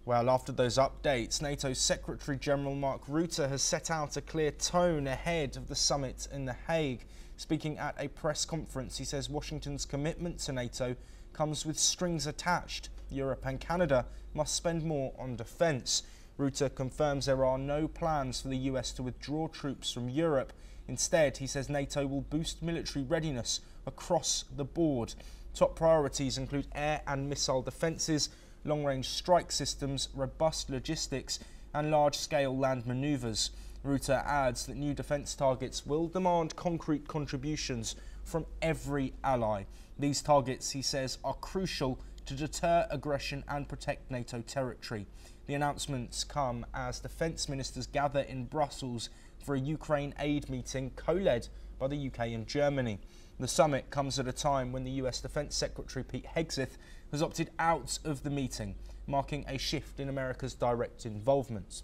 Well, after those updates, NATO's Secretary-General Mark Rutte has set out a clear tone ahead of the summit in The Hague. Speaking at a press conference, he says Washington's commitment to NATO comes with strings attached. Europe and Canada must spend more on defence. Rutte confirms there are no plans for the US to withdraw troops from Europe. Instead, he says NATO will boost military readiness across the board. Top priorities include air and missile defences, long-range strike systems, robust logistics and large-scale land manoeuvres. Rutte adds that new defence targets will demand concrete contributions from every ally. These targets, he says, are crucial to deter aggression and protect NATO territory. The announcements come as defence ministers gather in Brussels for a Ukraine aid meeting co-led by the UK and Germany. The summit comes at a time when the US Defence Secretary Pete Hegseth has opted out of the meeting, marking a shift in America's direct involvement.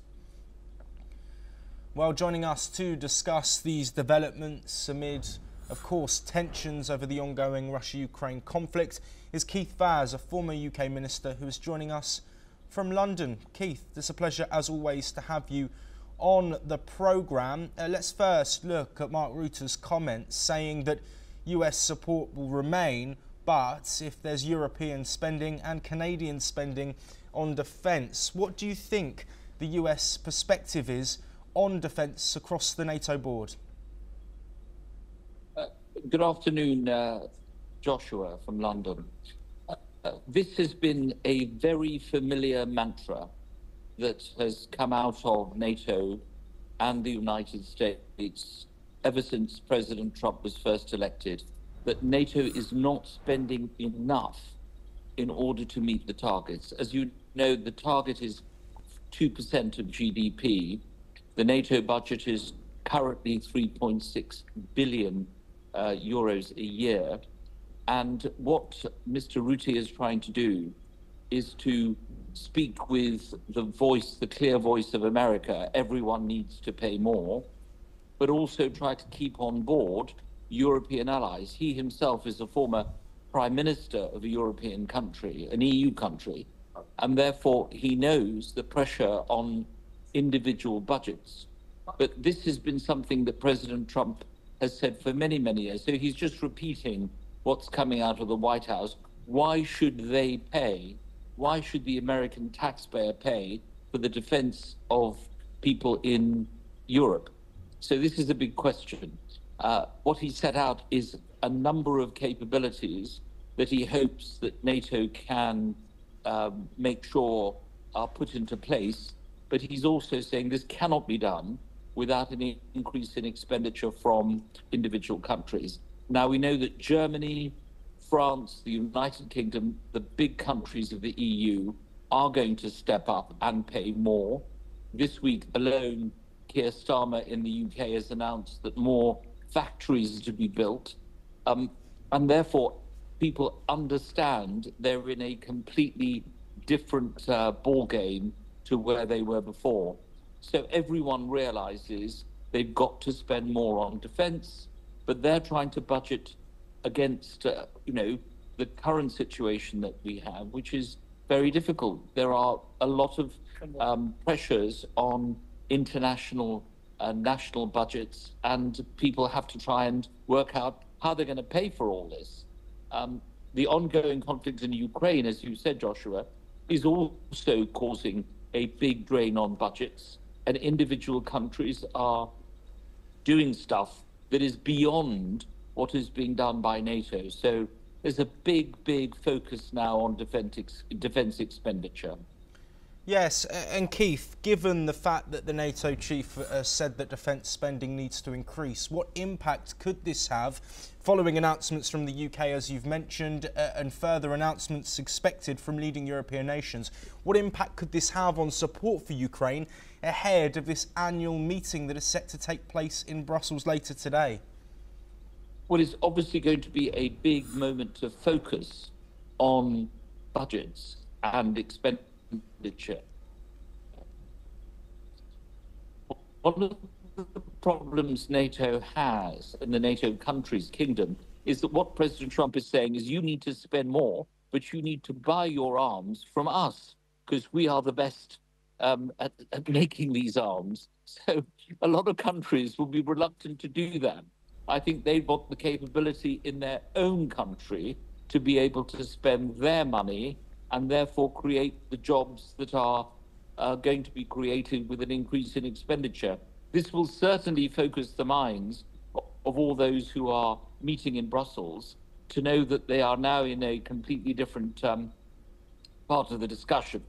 Well, joining us to discuss these developments amid, of course, tensions over the ongoing Russia-Ukraine conflict is Keith Vaz, a former UK minister who is joining us from London. Keith, it's a pleasure as always to have you on the programme. Let's first look at Mark Rutte's comments saying that US support will remain, but if there's European spending and Canadian spending on defence, what do you think the US perspective is on defence across the NATO board? Good afternoon, Joshua from London. This has been a very familiar mantra that has come out of NATO and the United States ever since President Trump was first elected, that NATO is not spending enough in order to meet the targets. As you know, the target is 2% of GDP. The NATO budget is currently 3.6 billion euros a year. And what Mr. Rutte is trying to do is to speak with the voice, the clear voice of America. Everyone needs to pay more, but also try to keep on board European allies. He himself is a former prime minister of a European country, an EU country, and therefore he knows the pressure on individual budgets. But this has been something that President Trump has said for many, many years. So he's just repeating what's coming out of the White House. Why should they pay? Why should the American taxpayer pay for the defense of people in Europe? So this is a big question. What he set out is a number of capabilities that he hopes that NATO can make sure are put into place. But he's also saying this cannot be done without any increase in expenditure from individual countries. Now, we know that Germany, France, the United Kingdom, the big countries of the EU are going to step up and pay more. This week alone, Keir Starmer in the UK has announced that more factories are to be built. And therefore, people understand they're in a completely different ballgame to where they were before. So everyone realizes they've got to spend more on defense, but they're trying to budget against, the current situation that we have, which is very difficult. There are a lot of pressures on international and national budgets, and people have to try and work out how they're going to pay for all this. The ongoing conflict in Ukraine, as you said, Joshua, is also causing a big drain on budgets, and individual countries are doing stuff that is beyond what is being done by NATO. So there's a big, big focus now on defence expenditure. Yes, and Keith, given the fact that the NATO chief said that defence spending needs to increase, what impact could this have following announcements from the UK, as you've mentioned, and further announcements expected from leading European nations? What impact could this have on support for Ukraine ahead of this annual meeting that is set to take place in Brussels later today? Well, it's obviously going to be a big moment to focus on budgets and expenditure. One of the problems NATO has, and the NATO countries, kingdom, is that what President Trump is saying is you need to spend more, but you need to buy your arms from us. because we are the best at making these arms. So a lot of countries will be reluctant to do that. I think they want the capability in their own country to be able to spend their money and therefore create the jobs that are going to be created with an increase in expenditure. This will certainly focus the minds of all those who are meeting in Brussels to know that they are now in a completely different part of the discussion.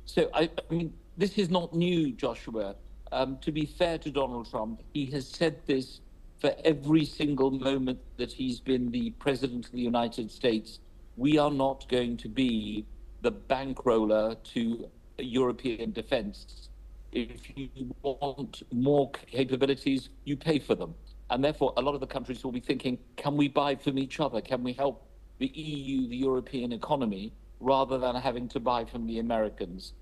So I mean, this is not new, Joshua. To be fair to Donald Trump, he has said this for every single moment that he's been the president of the United States. We are not going to be the bankroller to European defense. If you want more capabilities, you pay for them. And therefore, a lot of the countries will be thinking, can we buy from each other? Can we help the EU, the European economy, rather than having to buy from the Americans?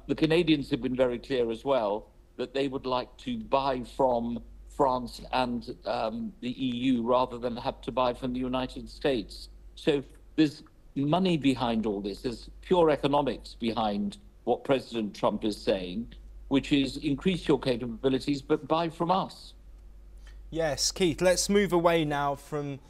The Canadians have been very clear as well that they would like to buy from France and the EU rather than have to buy from the United States. So there's money behind all this. There's pure economics behind what President Trump is saying, which is increase your capabilities, but buy from us. Yes, Keith, let's move away now from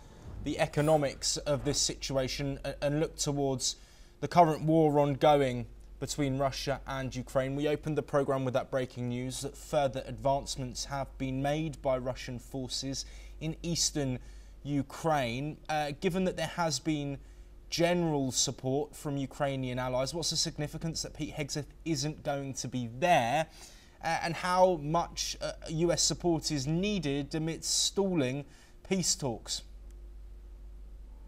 the economics of this situation and look towards the current war ongoing between Russia and Ukraine. We opened the programme with that breaking news that further advancements have been made by Russian forces in eastern Ukraine. Given that there has been general support from Ukrainian allies, what's the significance that Pete Hegseth isn't going to be there? And how much US support is needed amidst stalling peace talks?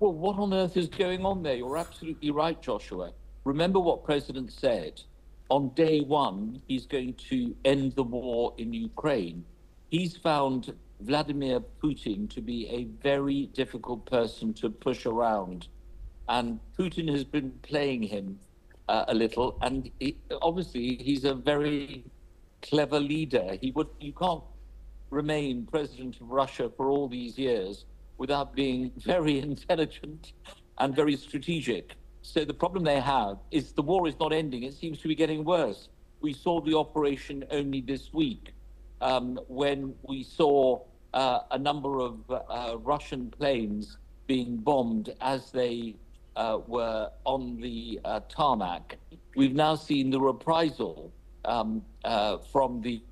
Well, what on earth is going on there? You're absolutely right, Joshua. Remember what President said. On day one, he's going to end the war in Ukraine. He's found Vladimir Putin to be a very difficult person to push around. And Putin has been playing him a little. And obviously, he's a very clever leader. You can't remain president of Russia for all these years without being very intelligent and very strategic. So the problem they have is the war is not ending. It seems to be getting worse. We saw the operation only this week when we saw a number of Russian planes being bombed as they were on the tarmac. We've now seen the reprisal from the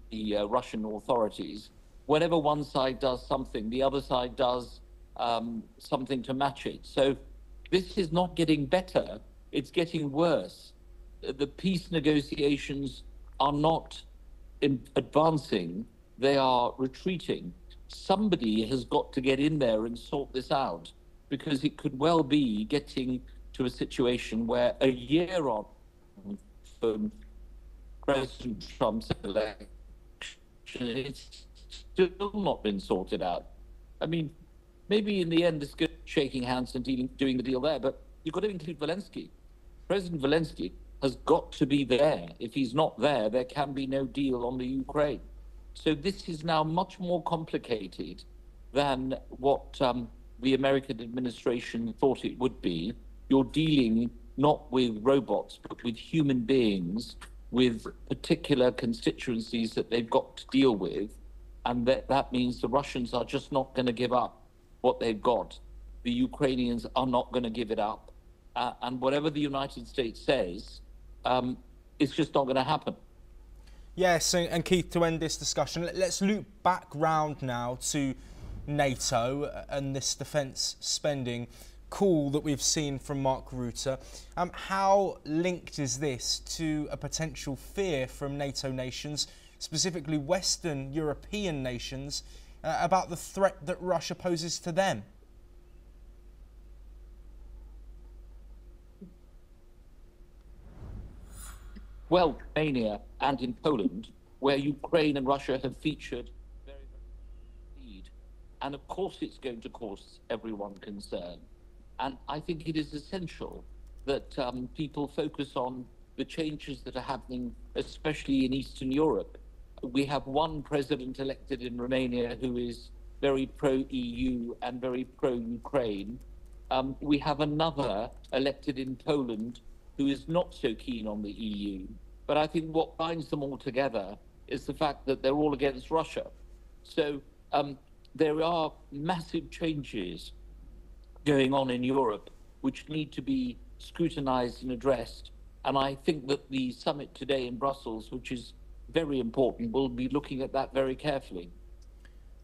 Russian authorities. Whenever one side does something, the other side does something to match it. So this is not getting better, it's getting worse. The peace negotiations are not advancing, they are retreating. Somebody has got to get in there and sort this out, because it could well be getting to a situation where a year on from President Trump's election, it's still not been sorted out. I mean, maybe in the end it's good shaking hands and doing the deal there, but you've got to include Zelensky. President Zelensky has got to be there. If he's not there, there can be no deal on the Ukraine. So this is now much more complicated than what the American administration thought it would be. You're dealing not with robots, but with human beings, with particular constituencies that they've got to deal with. And that means the Russians are just not going to give up what they've got. The Ukrainians are not going to give it up. And whatever the United States says, it's just not going to happen. Yes, and Keith, to end this discussion, let's loop back round now to NATO and this defence spending call that we've seen from Mark Rutte. How linked is this to a potential fear from NATO nations, specifically Western European nations, about the threat that Russia poses to them? Well, Romania and in Poland, where Ukraine and Russia have featured very, very lead. And of course it's going to cause everyone concern. And I think it is essential that people focus on the changes that are happening, especially in Eastern Europe. We have one president elected in Romania who is very pro-EU and very pro-Ukraine. We have another elected in Poland who is not so keen on the EU. But I think what binds them all together is the fact that they're all against Russia. So there are massive changes going on in Europe which need to be scrutinized and addressed. And I think that the summit today in Brussels, which is very important, will be looking at that very carefully.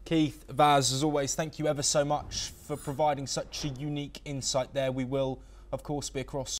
Keith, Vaz, as always, thank you ever so much for providing such a unique insight there. We will, of course, be across